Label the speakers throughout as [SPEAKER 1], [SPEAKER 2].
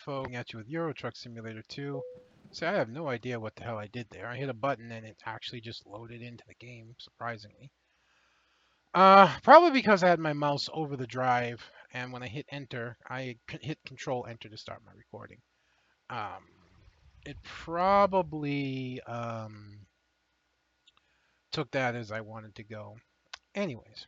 [SPEAKER 1] info at you with Euro Truck Simulator 2. See, I have no idea what the hell I did there. I hit a button and it actually just loaded into the game, surprisingly. Probably because I had my mouse over the drive, and when I hit enter, I hit Control Enter to start my recording. Um, it probably took that as I wanted to go. Anyways,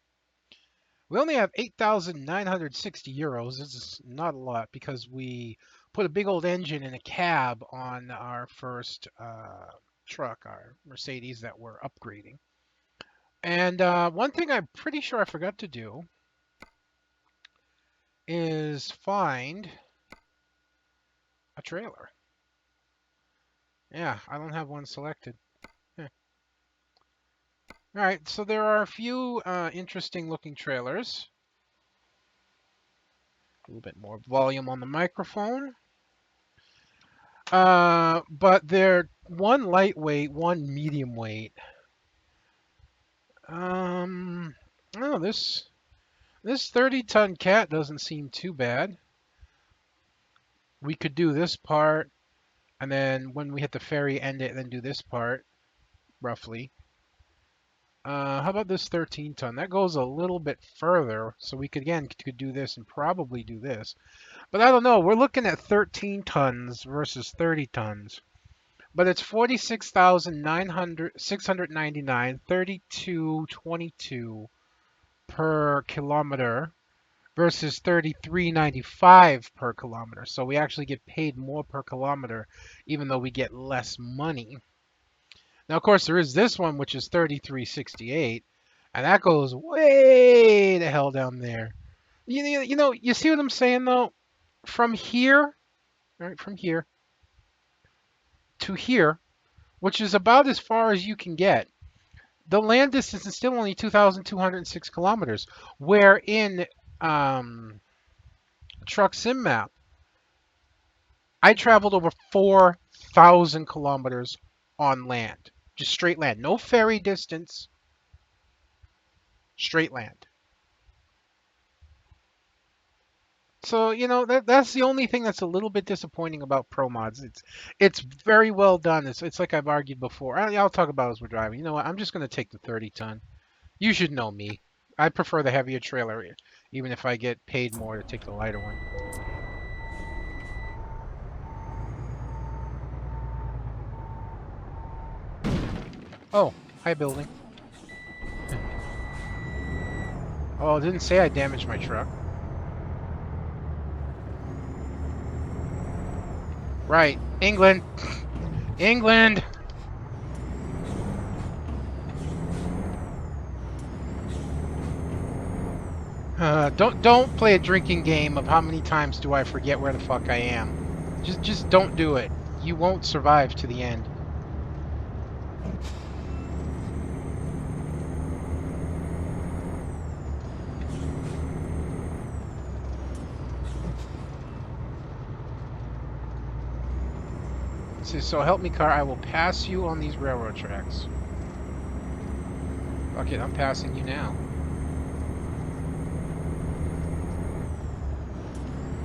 [SPEAKER 1] we only have 8,960 euros. This is not a lot because we put a big old engine in a cab on our first truck, our Mercedes that we're upgrading. And one thing I'm pretty sure I forgot to do is find a trailer. Yeah, I don't have one selected. All right, so there are a few interesting looking trailers. A little bit more volume on the microphone. But they're one lightweight, one medium weight. Oh, this 30-ton cat doesn't seem too bad. We could do this part, and then when we hit the ferry, end it, and then do this part, roughly. How about this 13-ton? That goes a little bit further, so we could do this and probably do this. But I don't know. We're looking at 13 tons versus 30 tons. But it's 46,699, 32.22 per kilometer versus 33.95 per kilometer. So we actually get paid more per kilometer, even though we get less money. Now, of course, there is this one, which is 33.68, and that goes way the hell down there. You see what I'm saying, though? From here, right, from here to here, which is about as far as you can get, the land distance is still only 2,206 kilometers, where in Truck Sim Map, I traveled over 4,000 kilometers on land. Just straight land. No ferry distance. Straight land. So, that's the only thing that's a little bit disappointing about Pro Mods. It's very well done. It's like I've argued before. I'll talk about it as we're driving. You know what? I'm just going to take the 30-ton. You should know me. I prefer the heavier trailer, even if I get paid more to take the lighter one. Oh, hi, building. Oh, it didn't say I damaged my truck. Right. England. England. Don't play a drinking game of how many times do I forget where the fuck I am. Just don't do it. You won't survive to the end. So help me, car. I will pass you on these railroad tracks. Fuck it, I'm passing you now.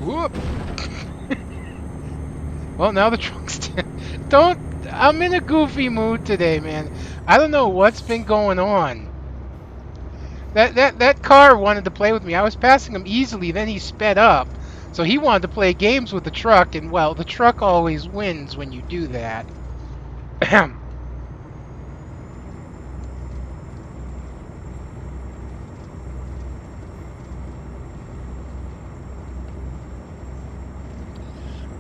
[SPEAKER 1] Whoop! Well, now the truck's don't. I'm in a goofy mood today, man. I don't know what's been going on. That car wanted to play with me. I was passing him easily, then he sped up. So he wanted to play games with the truck, and well, the truck always wins when you do that.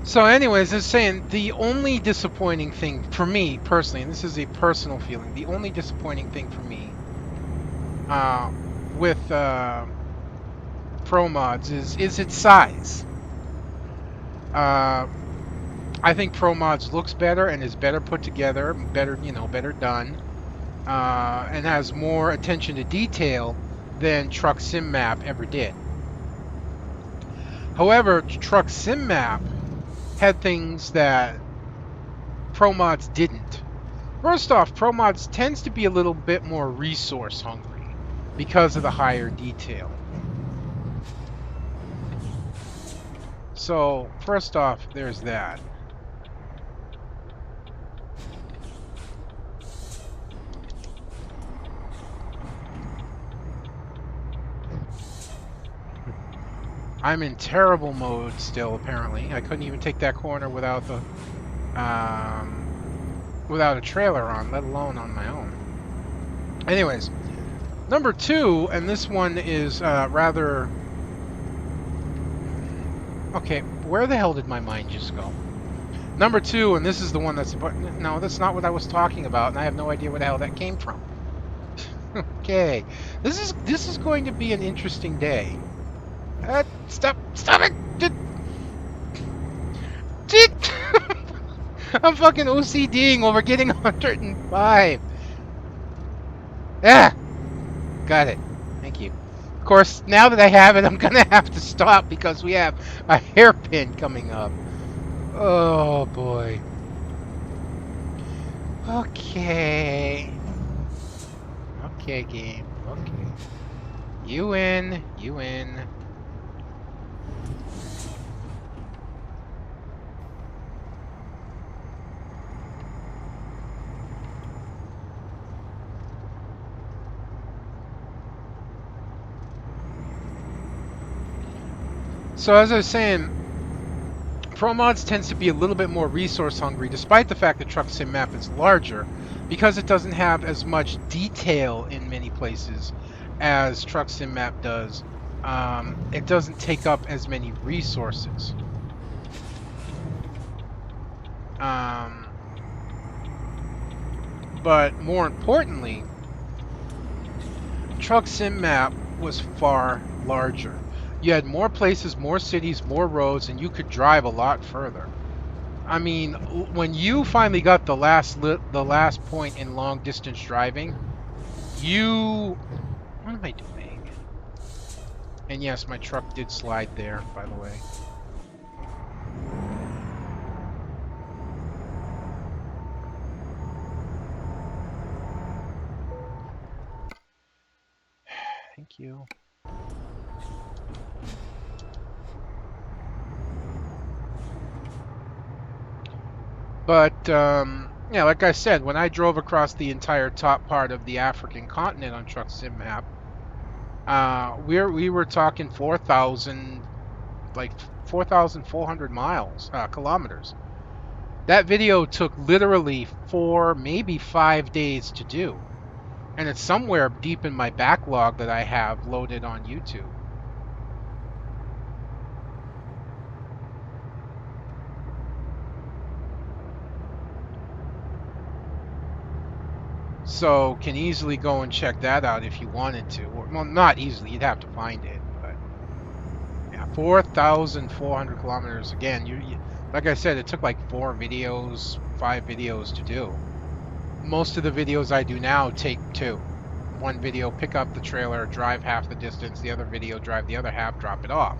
[SPEAKER 1] So anyways, as saying, the only disappointing thing for me personally, and this is a personal feeling, the only disappointing thing for me with Pro Mods is its size. I think Pro Mods looks better and is better put together, better done, and has more attention to detail than Truck Sim Map ever did. However, Truck Sim Map had things that Pro Mods didn't. First off, Pro Mods tends to be a little bit more resource hungry because of the higher detail. So first off, there's that. I'm in terrible mode still, apparently. I couldn't even take that corner without the without a trailer on, let alone on my own. Anyways, number two, and this one is rather... Okay, where the hell did my mind just go? Number two, and this is the one that's... No, that's not what I was talking about, and I have no idea where the hell that came from. Okay, this is going to be an interesting day. Stop it! I'm fucking OCDing over getting 105. Ah, got it. Thank you. Of course, now that I have it, I'm gonna have to stop because we have a hairpin coming up. Oh boy. Okay. Okay, game. Okay. You win. You win. So as I was saying, Pro Mods tends to be a little bit more resource hungry, despite the fact that Truck Sim Map is larger, because it doesn't have as much detail in many places as Truck Sim Map does. It doesn't take up as many resources. But more importantly, Truck Sim Map was far larger. You had more places, more cities, more roads, and you could drive a lot further. I mean, when you finally got the last point in long distance driving, you... What am I doing? And yes, my truck did slide there, by the way. Thank you. But, yeah, like I said, when I drove across the entire top part of the African continent on Truck Sim Map, we were talking 4,000, like 4,400 miles, kilometers. That video took literally 4, maybe 5 days to do. And it's somewhere deep in my backlog that I have loaded on YouTube. So can easily go and check that out if you wanted to. Or, well, not easily, you'd have to find it. But yeah, 4,400 kilometers. Again, like I said, it took like 4 videos, 5 videos to do. Most of the videos I do now take 2. One video, pick up the trailer, drive half the distance. The other video, drive the other half, drop it off.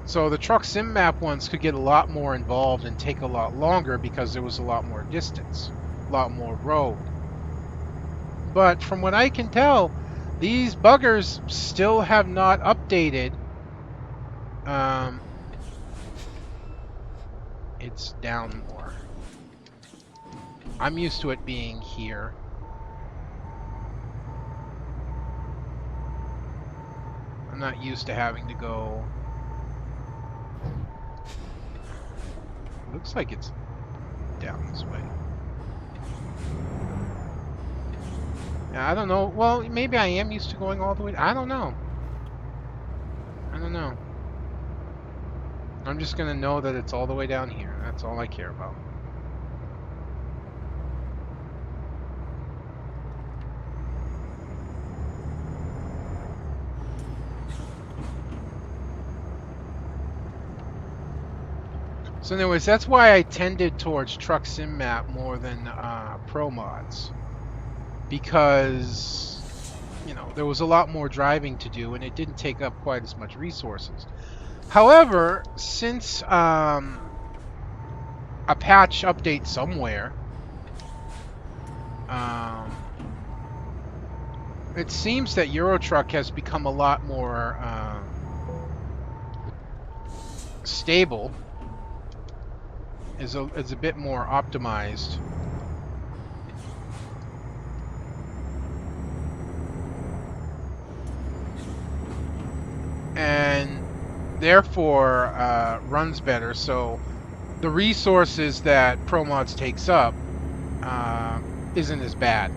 [SPEAKER 1] So the Truck Sim Map ones could get a lot more involved and take a lot longer because there was a lot more distance, a lot more road. But from what I can tell, these buggers still have not updated. It's down more. I'm used to it being here. I'm not used to having to go... Looks like it's down this way. Yeah, I don't know. Well, maybe I am used to going all the way. I don't know. I don't know. I'm just gonna know that it's all the way down here. That's all I care about. So anyways, that's why I tended towards Truck Sim Map more than Pro Mods. Because, you know, there was a lot more driving to do and it didn't take up quite as much resources. However, since a patch update somewhere, it seems that Euro Truck has become a lot more stable, is a bit more optimized. And therefore runs better. So the resources that ProMods takes up isn't as bad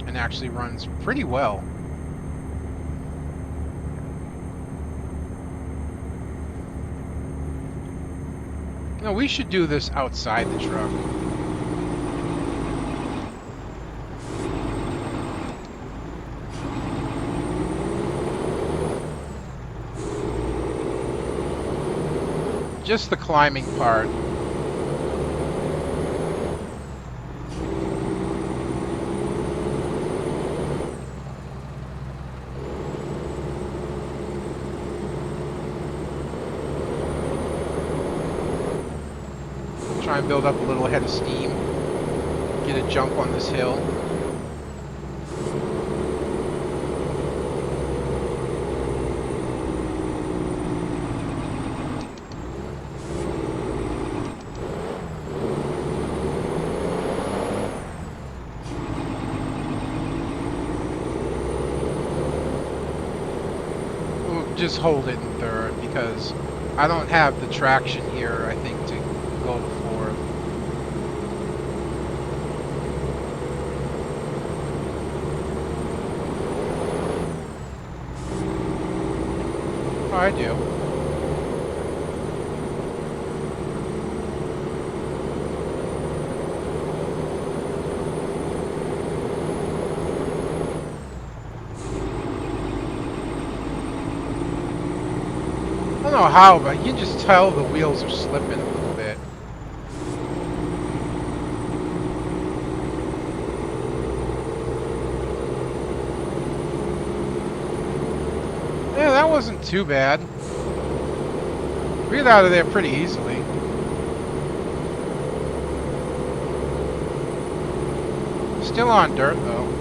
[SPEAKER 1] and actually runs pretty well. No, we should do this outside the truck. Just the climbing part. Try and build up a little head of steam. Get a jump on this hill. Just hold it in third because I don't have the traction here, I think, to go to fourth. Oh, I do. I don't know how, but you can just tell the wheels are slipping a little bit. Yeah, that wasn't too bad. We got out of there pretty easily. Still on dirt, though.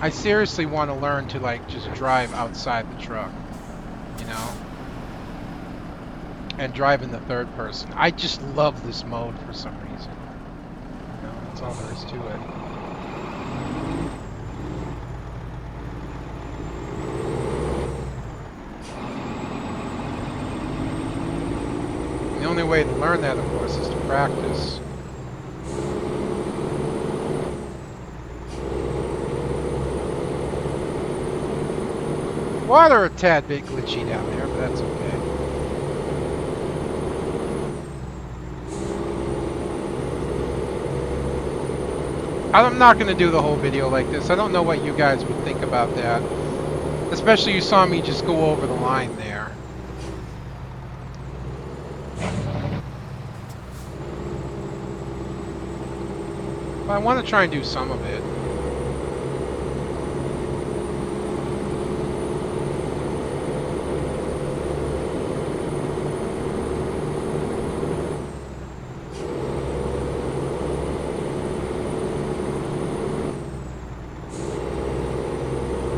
[SPEAKER 1] I seriously want to learn to, like, just drive outside the truck, you know? And drive in the third person. I just love this mode for some reason. You know, that's all there is to it. The only way to learn that, of course, is to practice. Water a tad bit glitchy down there, but that's okay. I'm not going to do the whole video like this. I don't know what you guys would think about that. Especially you saw me just go over the line there. But I want to try and do some of it.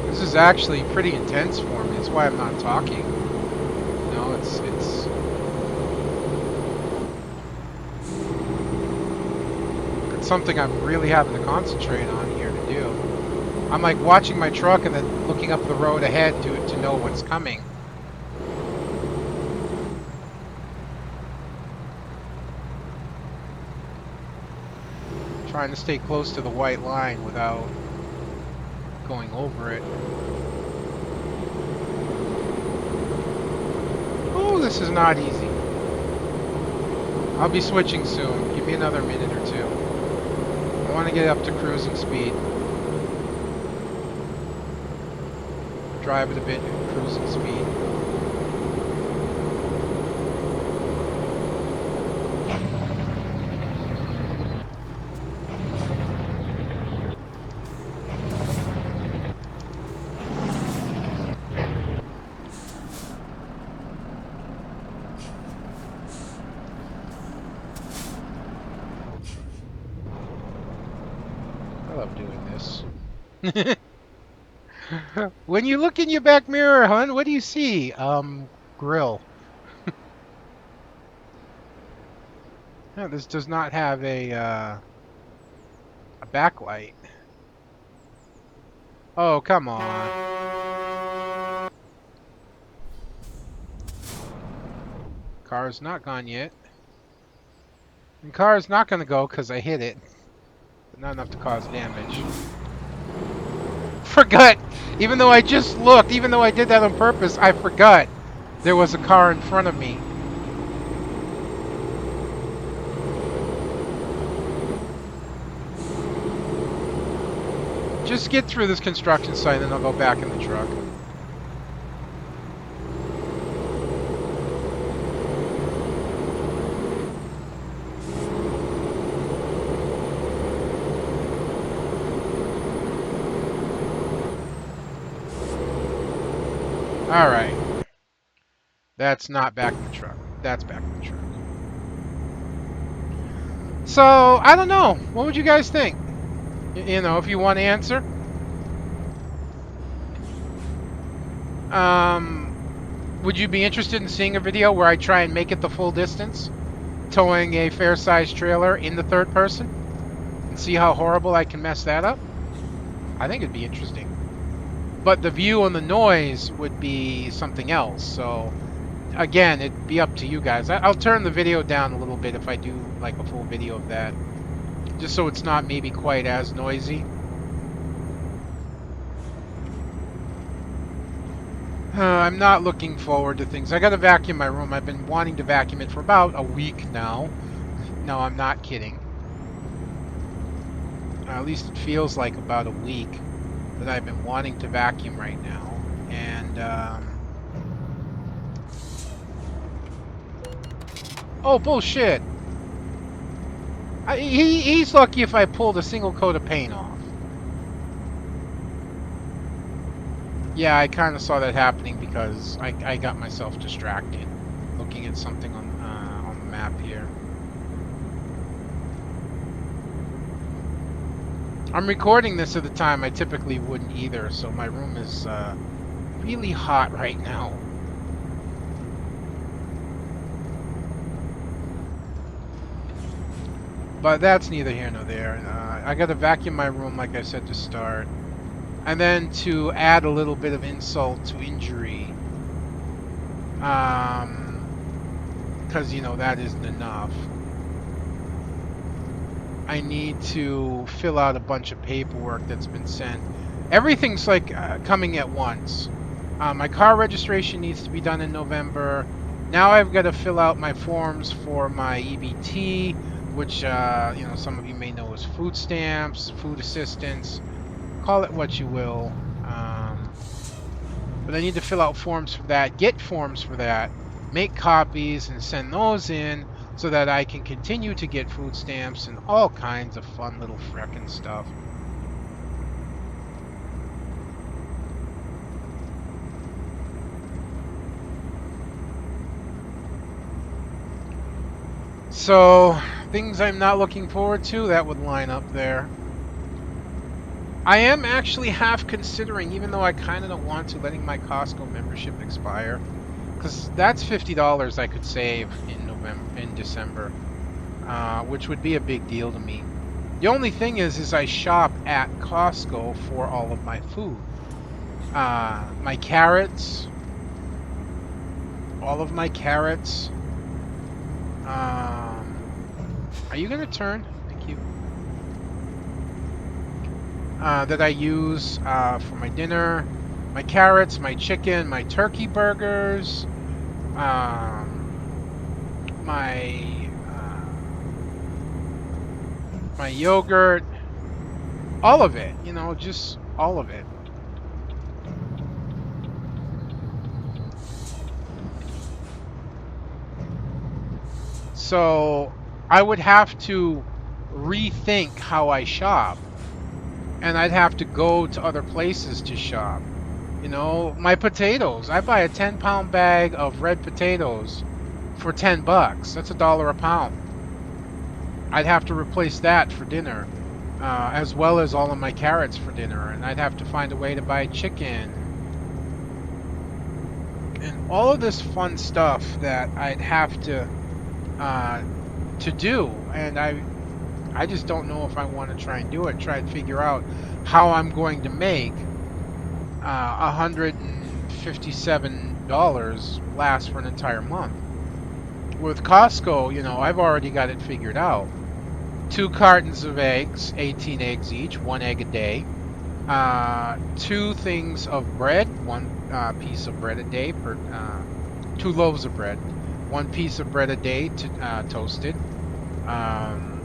[SPEAKER 1] This is actually pretty intense for me. That's why I'm not talking. You know, it's something I'm really having to concentrate on here to do. I'm like watching my truck and then looking up the road ahead to know what's coming. Trying to stay close to the white line without going over it. Oh, this is not easy. I'll be switching soon. Give me another minute or two. I want to get up to cruising speed. Drive it a bit at cruising speed. love doing this. When you look in your back mirror, hon, what do you see? Grill. No, this does not have a backlight. Oh, come on. Car's not gone yet. And car's not gonna go because I hit it. But not enough to cause damage. Forgot! Even though I just looked, even though I did that on purpose, I forgot there was a car in front of me. Just get through this construction site and I'll go back in the truck. Alright. That's not back in the truck. That's back in the truck. So, I don't know. What would you guys think? You know, if you want to answer. Would you be interested in seeing a video where I try and make it the full distance? Towing a fair-sized trailer in the third person? And see how horrible I can mess that up? I think it'd be interesting. But the view and the noise would be something else. So, again, it'd be up to you guys. I'll turn the video down a little bit if I do like a full video of that. Just so it's not maybe quite as noisy. I'm not looking forward to things. I gotta vacuum my room. I've been wanting to vacuum it for about a week now. No, I'm not kidding. At least it feels like about a week that I've been wanting to vacuum right now. And, oh, bullshit! He's lucky if I pulled a single coat of paint off. Yeah, I kind of saw that happening because I got myself distracted looking at something on the map here. I'm recording this at the time I typically wouldn't either, so my room is really hot right now. But that's neither here nor there. I got to vacuum my room, like I said, to start. And then to add a little bit of insult to injury, because, you know, that isn't enough. I need to fill out a bunch of paperwork that's been sent. Everything's like coming at once. My car registration needs to be done in November. Now I've got to fill out my forms for my EBT, which, you know, some of you may know as food stamps, food assistance. Call it what you will. But I need to fill out forms for that, get forms for that, make copies, and send those in so that I can continue to get food stamps and all kinds of fun little frickin' stuff. So, things I'm not looking forward to, that would line up there. I am actually half considering, even though I kind of don't want to, letting my Costco membership expire. Because that's $50 I could save in December. Which would be a big deal to me. The only thing is I shop at Costco for all of my food. My carrots. All of my carrots. Are you going to turn? Thank you. That I use for my dinner. My carrots, my chicken, my turkey burgers. My yogurt. All of it. You know, just all of it. So I would have to rethink how I shop. And I'd have to go to other places to shop. You know, my potatoes. I buy a 10-pound bag of red potatoes for $10. That's $1 a pound. I'd have to replace that for dinner. as well as all of my carrots for dinner, and I'd have to find a way to buy chicken and all of this fun stuff that I'd have uh, to do, and I just don't know if I want to try and do it. Try and figure out how I'm going to make $157 last for an entire month. With Costco, I've already got it figured out. 2 cartons of eggs, 18 eggs each, 1 egg a day. 2 things of bread, 1 piece of bread a day per 2 loaves of bread, 1 piece of bread a day toasted. Um,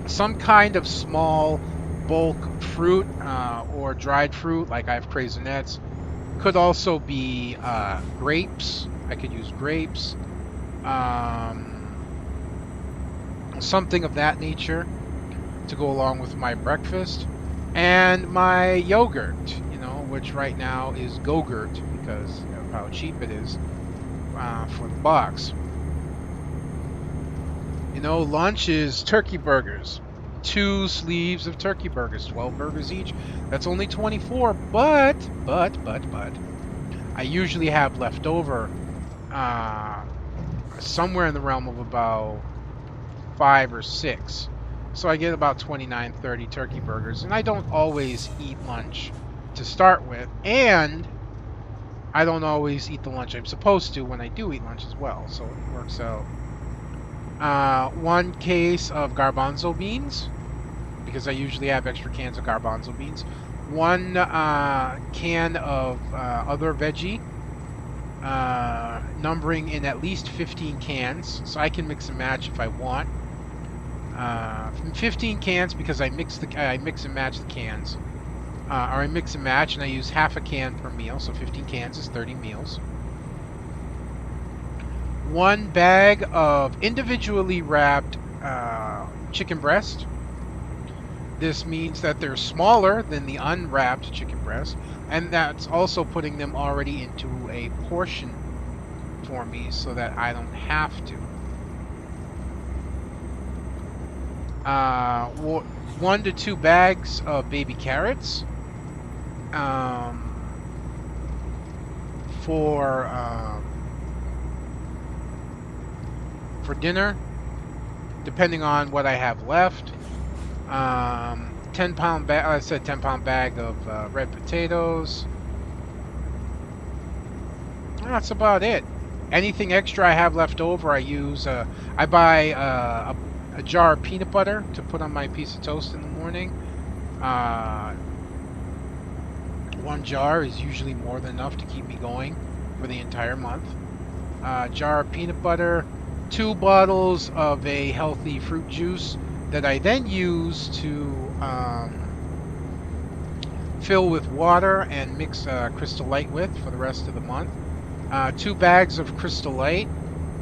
[SPEAKER 1] some kind of small bulk fruit or dried fruit, like I have craisonets. Could also be grapes. I could use grapes. Um, Something of that nature to go along with my breakfast. And my yogurt, which right now is Go-Gurt because of how cheap it is for the box. Lunch is turkey burgers. 2 sleeves of turkey burgers, 12 burgers each. That's only 24, but I usually have left over somewhere in the realm of about 5 or 6. So I get about 29, 30 turkey burgers, and I don't always eat lunch to start with, and I don't always eat the lunch I'm supposed to when I do eat lunch as well, so it works out. 1 case of garbanzo beans, because I usually have extra cans of garbanzo beans. 1 can of other veggie, numbering in at least 15 cans, so I can mix and match if I want. 15 cans because I mix and match the cans, or I mix and match, and I use half a can per meal, so 15 cans is 30 meals. 1 bag of individually wrapped chicken breast. This means that they're smaller than the unwrapped chicken breast, and that's also putting them already into a portion for me so that I don't have to. 1 to 2 bags of baby carrots for dinner, depending on what I have left. 10-pound bag. I said 10-pound bag of red potatoes. That's about it. Anything extra I have left over, I use. I buy a jar of peanut butter to put on my piece of toast in the morning. 1 jar is usually more than enough to keep me going for the entire month. Jar of peanut butter, 2 bottles of a healthy fruit juice that I then use to fill with water and mix Crystal Light with for the rest of the month. 2 bags of Crystal Light.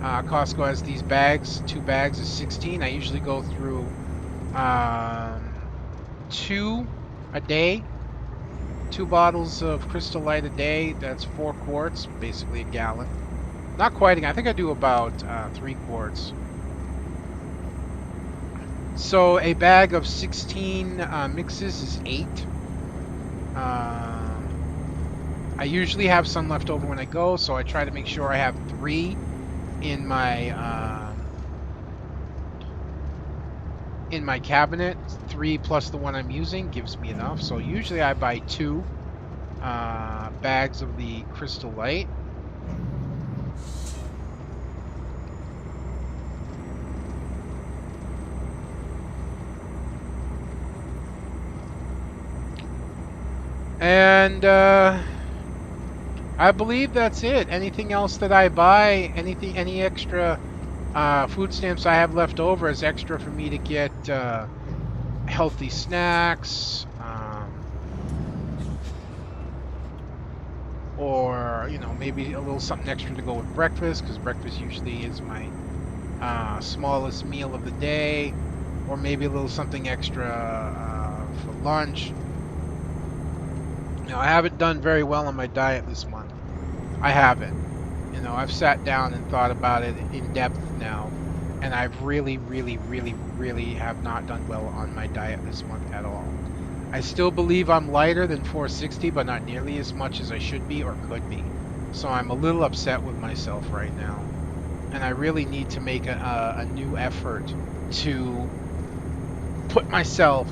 [SPEAKER 1] Costco has these bags. 2 bags is 16. I usually go through 2 a day. 2 bottles of Crystal Light a day. That's 4 quarts, basically a gallon. Not quite. I think I do about 3 quarts. So a bag of 16 mixes is 8. I usually have some left over when I go, so I try to make sure I have 3 in my cabinet. 3 plus the one I'm using gives me enough. So usually I buy 2 bags of the Crystal Light. And I believe that's it. Anything else that I buy, any extra food stamps I have left over is extra for me to get healthy snacks, or maybe a little something extra to go with breakfast, because breakfast usually is my smallest meal of the day, or maybe a little something extra for lunch. I haven't done very well on my diet this month. I haven't. I've sat down and thought about it in depth now, And I've really, really, really, really have not done well on my diet this month at all. I still believe I'm lighter than 460, but not nearly as much as I should be or could be. So I'm a little upset with myself right now. And I really need to make a new effort to put myself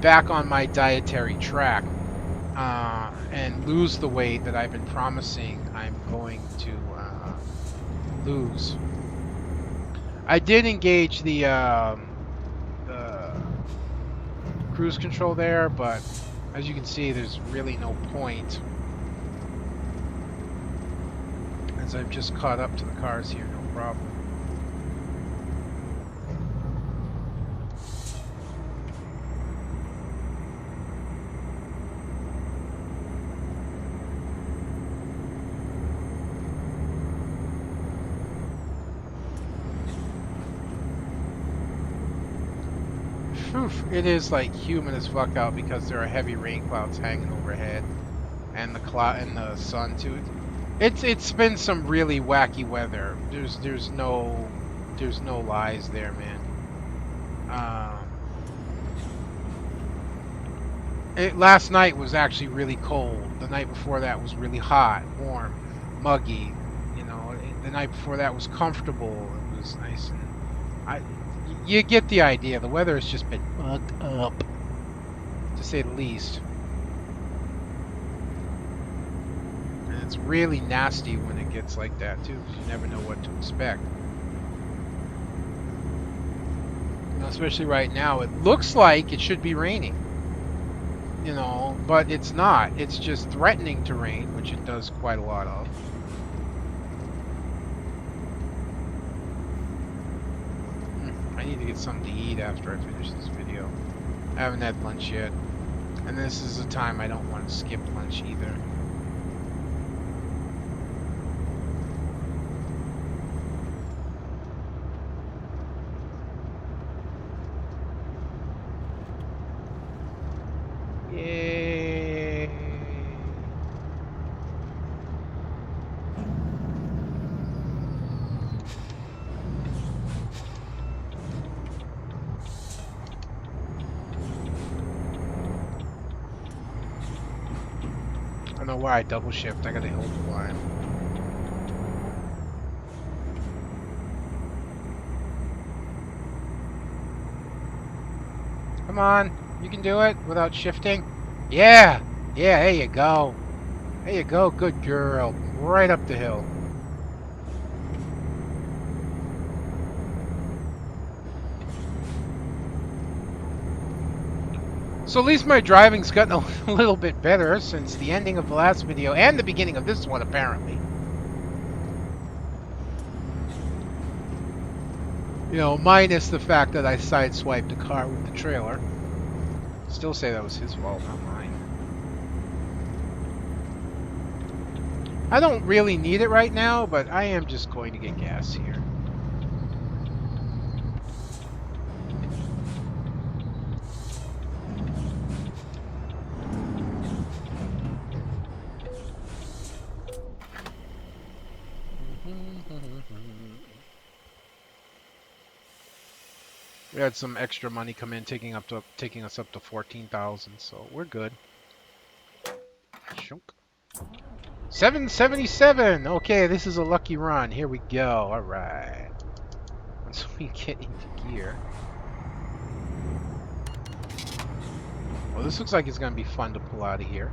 [SPEAKER 1] back on my dietary track and lose the weight that I've been promising I'm going to lose. I did engage the cruise control there, but as you can see, there's really no point, as I've just caught up to the cars here, no problem. It is like humid as fuck out because there are heavy rain clouds hanging overhead, and the cloud and the sun too. It's been some really wacky weather. There's no lies there, man. Last night was actually really cold. The night before that was really hot, warm, muggy. You know, the night before that was comfortable. It was nice, and you get the idea. The weather has just been fucked up, to say the least. And it's really nasty when it gets like that too, because you never know what to expect. You know, especially right now, it looks like it should be raining. You know, but it's not. It's just threatening to rain, which it does quite a lot of. I need to get something to eat after I finish this video. I haven't had lunch yet. And this is a time I don't want to skip lunch either. Yay! I don't know why I double shift. I gotta hold the line. Come on, you can do it without shifting. Yeah, yeah, there you go. There you go, good girl. Right up the hill. So at least my driving's gotten a little bit better since the ending of the last video and the beginning of this one, apparently. You know, minus the fact that I sideswiped a car with the trailer. Still say that was his fault, not mine. I don't really need it right now, but I am just going to get gas here. We had some extra money come in, taking us up to 14,000, so we're good. Shunk. 777. Okay, this is a lucky run. Here we go. All right. Once we get into gear. Well, this looks like it's gonna be fun to pull out of here.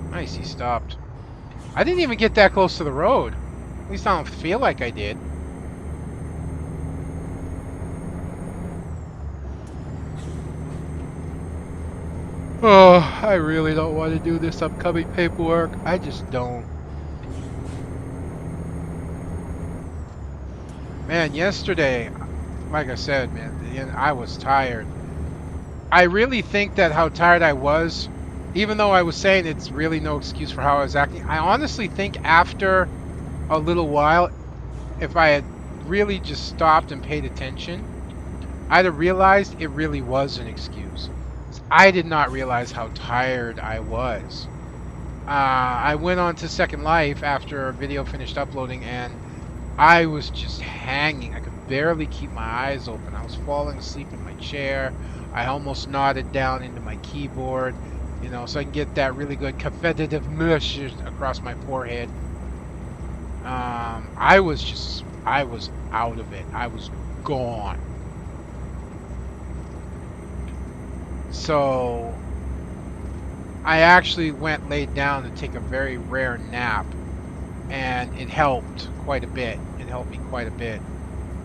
[SPEAKER 1] Nice, he stopped. I didn't even get that close to the road. At least I don't feel like I did. Oh, I really don't want to do this upcoming paperwork. I just don't. Man, yesterday, like I said, man, I was tired. I really think that how tired I was, even though I was saying it's really no excuse for how I was acting, I honestly think after a little while, if I had really just stopped and paid attention, I'd have realized it really was an excuse. I did not realize how tired I was. I went on to Second Life after a video finished uploading, and I was just hanging. I could barely keep my eyes open. I was falling asleep in my chair. I almost nodded down into my keyboard, so I can get that really good competitive mush across my forehead. I was out of it. I was gone. So I actually laid down to take a very rare nap, and it helped quite a bit. It helped me quite a bit.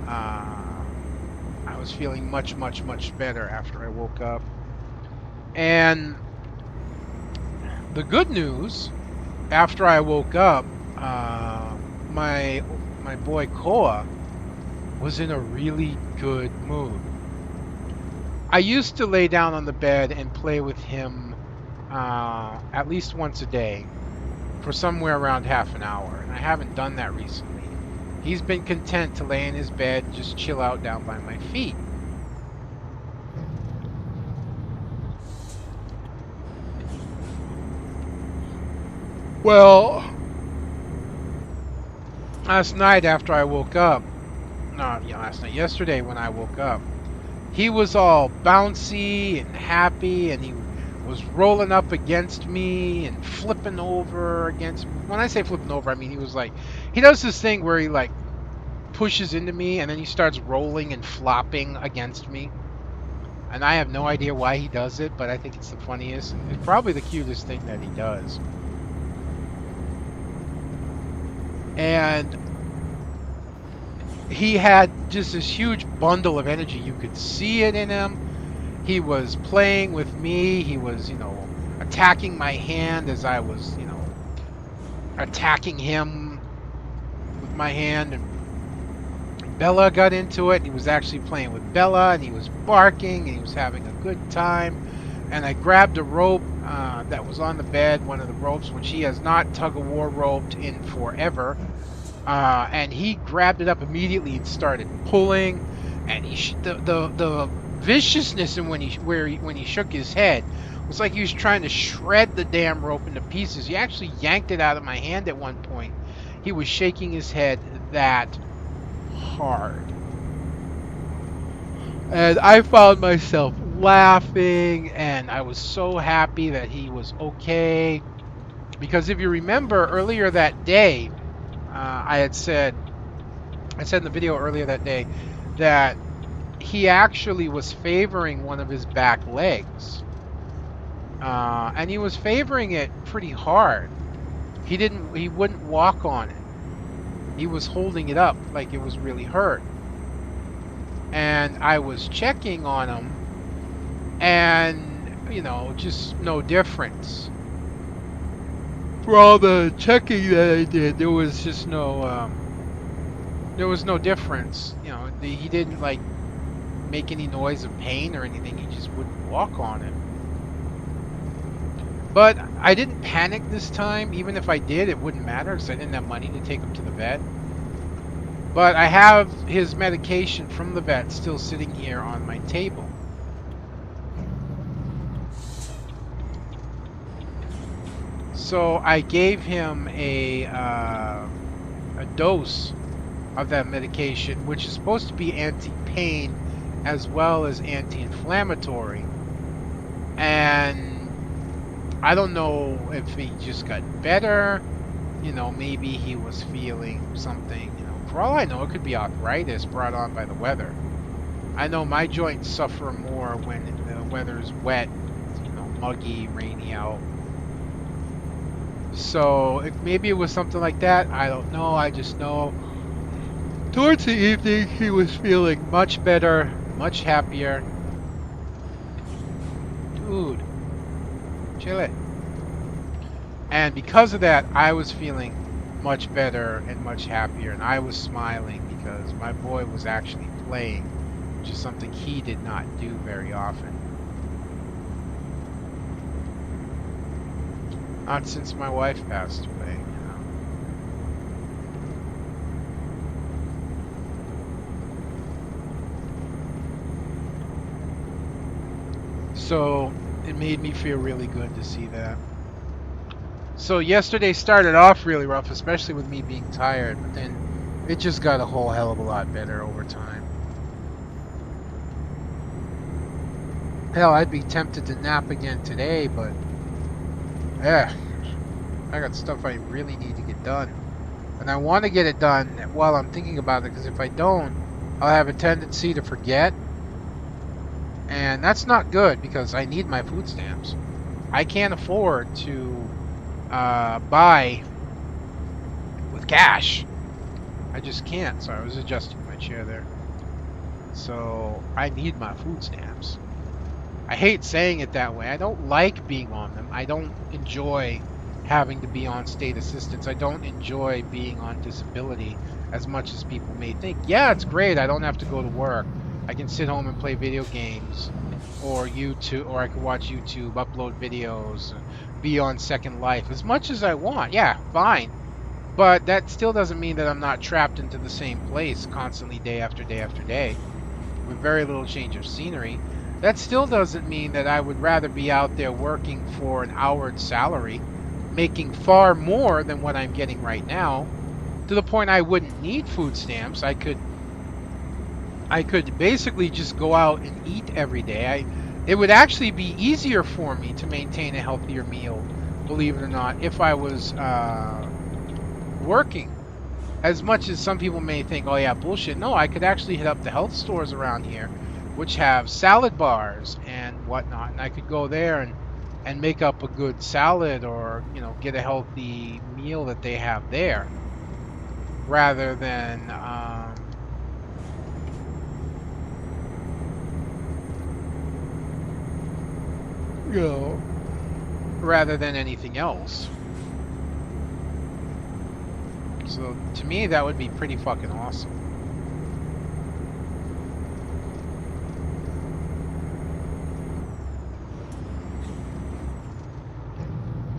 [SPEAKER 1] I was feeling much, much, much better after I woke up. And the good news, after I woke up, my boy Koa was in a really good mood. I used to lay down on the bed and play with him at least once a day for somewhere around half an hour, and I haven't done that recently. He's been content to lay in his bed and just chill out down by my feet. Well, last night after I woke up, yesterday when I woke up, he was all bouncy and happy, and he was rolling up against me and flipping over against me. When I say flipping over, I mean he does this thing where he like pushes into me and then he starts rolling and flopping against me. And I have no idea why he does it, but I think it's the funniest. It's probably the cutest thing that he does. And he had just this huge bundle of energy. You could see it in him. He was playing with me. He was, attacking my hand as I was, attacking him with my hand. And Bella got into it. He was actually playing with Bella, and he was barking, and he was having a good time. And I grabbed a rope that was on the bed, one of the ropes, which he has not tug-of-war roped in forever. And he grabbed it up immediately and started pulling. And the viciousness in when he shook his head was like he was trying to shred the damn rope into pieces. He actually yanked it out of my hand at one point. He was shaking his head that hard. And I found myself laughing, and I was so happy that he was okay. Because if you remember earlier that day, I said in the video earlier that day that he actually was favoring one of his back legs. And he was favoring it pretty hard. He wouldn't walk on it. He was holding it up like it was really hurt. And I was checking on him, and just no difference. For all the checking that I did, there was just no difference. He didn't like make any noise of pain or anything. He just wouldn't walk on it. But I didn't panic this time. Even if I did, it wouldn't matter because I didn't have money to take him to the vet. But I have his medication from the vet still sitting here on my table. So I gave him a dose of that medication, which is supposed to be anti-pain as well as anti-inflammatory. And I don't know if he just got better. Maybe he was feeling something. For all I know, it could be arthritis brought on by the weather. I know my joints suffer more when the weather is wet, muggy, rainy out. So maybe it was something like that. I don't know. I just know towards the evening he was feeling much better, much happier. Dude, chill it. And because of that, I was feeling much better and much happier, and I was smiling because my boy was actually playing, which is something he did not do very often. Not since my wife passed away. So It made me feel really good to see that. So yesterday started off really rough, especially with me being tired, but then it just got a whole hell of a lot better over time. Hell, I'd be tempted to nap again today, but yeah, I got stuff I really need to get done. And I want to get it done while I'm thinking about it, because if I don't, I'll have a tendency to forget. And that's not good because I need my food stamps. I can't afford to buy with cash. I just can't. So I was adjusting my chair there. So I need my food stamps. I hate saying it that way. I don't like being on them. I don't enjoy having to be on state assistance. I don't enjoy being on disability as much as people may think. Yeah, it's great. I don't have to go to work. I can sit home and play video games or YouTube, or I can watch YouTube, upload videos, be on Second Life as much as I want. Yeah, fine. But that still doesn't mean that I'm not trapped into the same place constantly day after day after day with very little change of scenery. That still doesn't mean that I would rather be out there working for an hour's salary, making far more than what I'm getting right now, to the point I wouldn't need food stamps. I could basically just go out and eat every day. It would actually be easier for me to maintain a healthier meal, believe it or not, if I was working. As much as some people may think, oh yeah, bullshit. No, I could actually hit up the health stores around here, which have salad bars and whatnot, and I could go there and make up a good salad, or get a healthy meal that they have there, rather than you know rather than anything else. So to me, that would be pretty fucking awesome.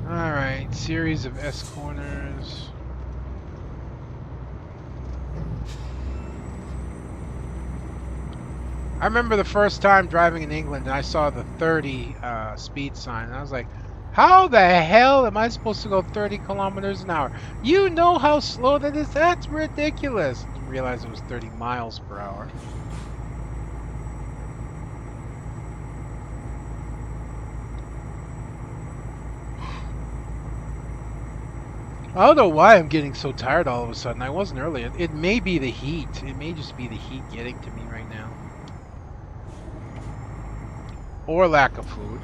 [SPEAKER 1] Alright, series of S corners. I remember the first time driving in England and I saw the 30 speed sign, and I was like, how the hell am I supposed to go 30 kilometers an hour? You know how slow that is? That's ridiculous. Didn't realize it was 30 miles per hour. I don't know why I'm getting so tired all of a sudden. I wasn't earlier. It may be the heat. It may just be the heat getting to me right now. Or lack of food.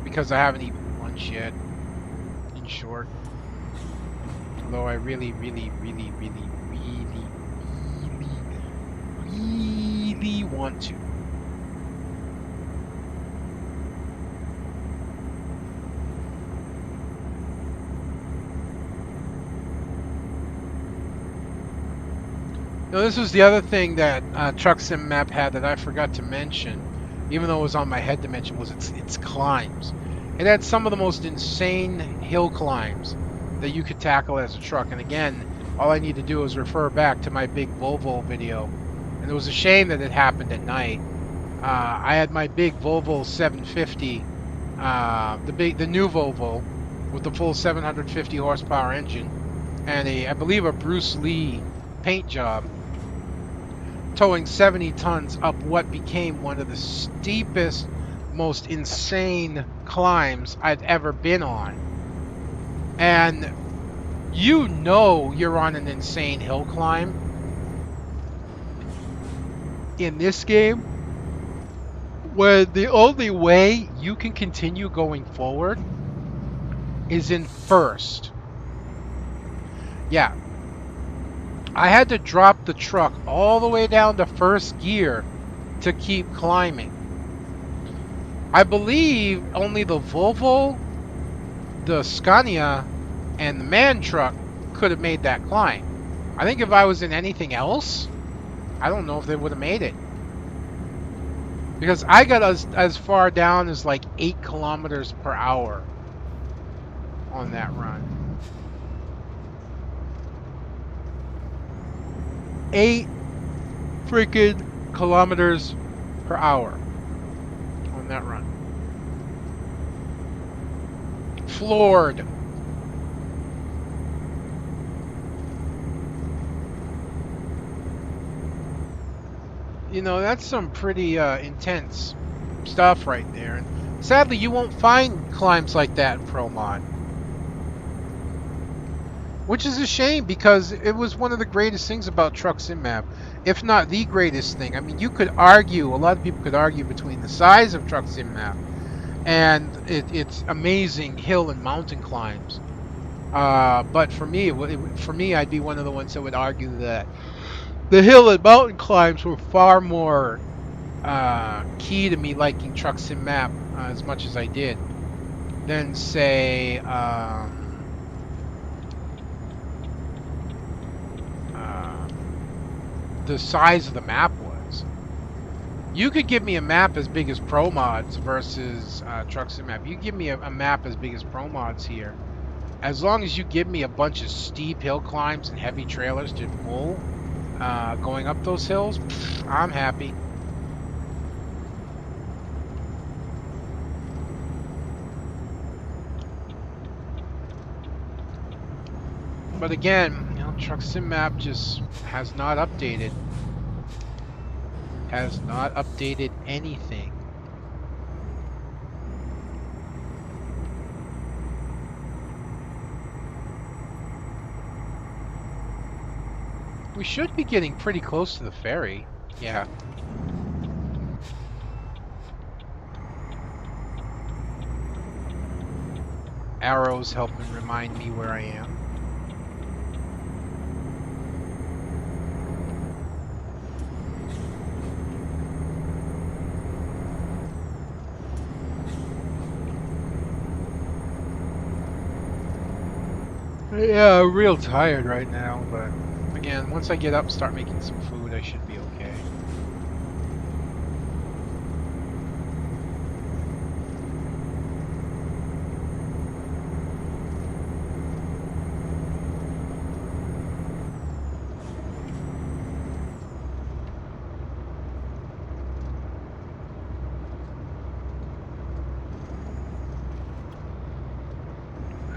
[SPEAKER 1] Because I haven't eaten lunch yet, in short. Although I really, really, really, really, really, really, really want to. Now, this was the other thing that Truck Sim Map had that I forgot to mention, even though it was on my head to mention, was its climbs. It had some of the most insane hill climbs that you could tackle as a truck. And again, all I need to do is refer back to my big Volvo video. And it was a shame that it happened at night. I had my big Volvo 750, the new Volvo with the full 750 horsepower engine, and I believe a Bruce Lee paint job, towing 70 tons up what became one of the steepest, most insane climbs I've ever been on. And you're on an insane hill climb in this game, where the only way you can continue going forward is in first. Yeah. I had to drop the truck all the way down to first gear to keep climbing. I believe only the Volvo, the Scania, and the MAN truck could have made that climb. I think if I was in anything else, I don't know if they would have made it. Because I got as far down as like 8 kilometers per hour on that run. 8 freaking kilometers per hour on that run. Floored. You know, that's some pretty intense stuff right there. And sadly, you won't find climbs like that in Pro Mod, which is a shame because it was one of the greatest things about Truck Sim Map, if not the greatest thing. I mean, you could argue, a lot of people could argue between the size of Truck Sim Map and its amazing hill and mountain climbs. But for me, for me, I'd be one of the ones that would argue that the hill and mountain climbs were far more key to me liking Truck Sim Map as much as I did than say uh, the size of the map was. You could give me a map as big as Pro Mods versus Truck Sim Map. You give me a map as big as Pro Mods here. As long as you give me a bunch of steep hill climbs and heavy trailers to pull going up those hills, I'm happy. But again, you know, Truck Sim Map just has not updated. Has not updated anything. We should be getting pretty close to the ferry. Yeah. Arrows helping remind me where I am. Yeah, I'm real tired right now, but again, once I get up and start making some food, I should be okay.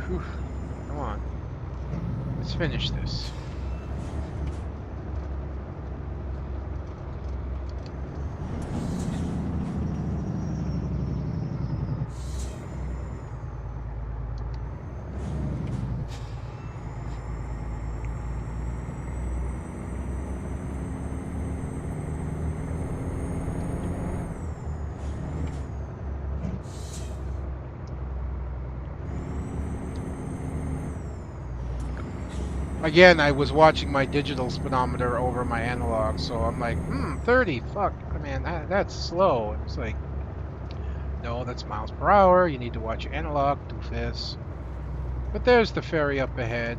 [SPEAKER 1] Whew. Come on. Let's finish this. Again, I was watching my digital speedometer over my analog, so I'm like, 30, fuck, man, that's slow. And it's like, no, that's miles per hour. You need to watch your analog, doofus. But there's the ferry up ahead.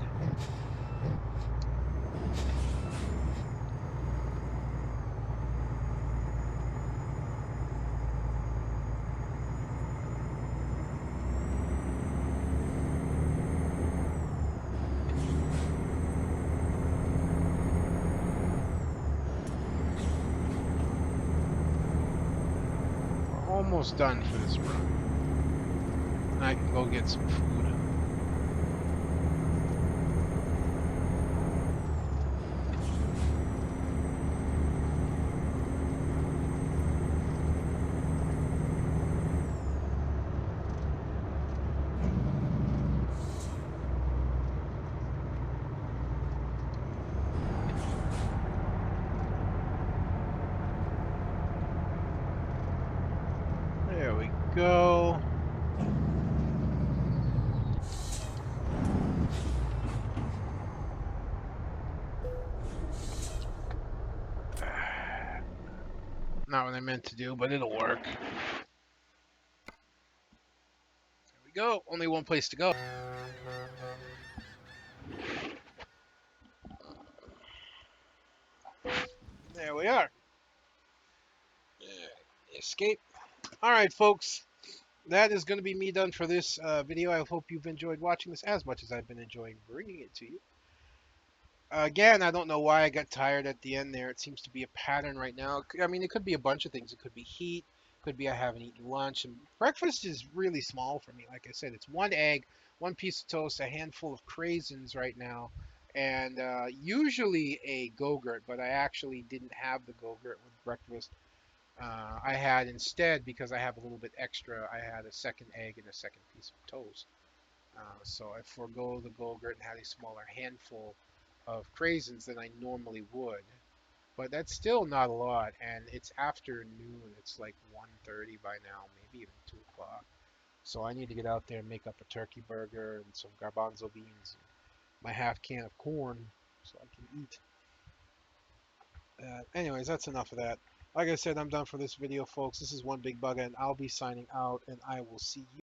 [SPEAKER 1] We're almost done for this run. And I can go get some food. There we go. Not what I meant to do, but it'll work. There we go. Only one place to go. There we are. Escape. All right, folks. That is going to be me done for this video. I hope you've enjoyed watching this as much as I've been enjoying bringing it to you. Again, I don't know why I got tired at the end there. It seems to be a pattern right now. I mean, it could be a bunch of things. It could be heat. Could be I haven't eaten lunch. And breakfast is really small for me. Like I said, it's one egg, one piece of toast, a handful of craisins right now, and usually a Go-Gurt. But I actually didn't have the Go-Gurt with breakfast. I had instead, because I have a little bit extra, I had a second egg and a second piece of toast. So I forego the Go-Gurt and had a smaller handful of craisins than I normally would. But that's still not a lot, and it's afternoon. It's like 1:30 by now, maybe even 2 o'clock. So I need to get out there and make up a turkey burger and some garbanzo beans and my half can of corn so I can eat. Anyways, that's enough of that. Like I said, I'm done for this video, folks. This is One Big Bugga, and I'll be signing out, and I will see you.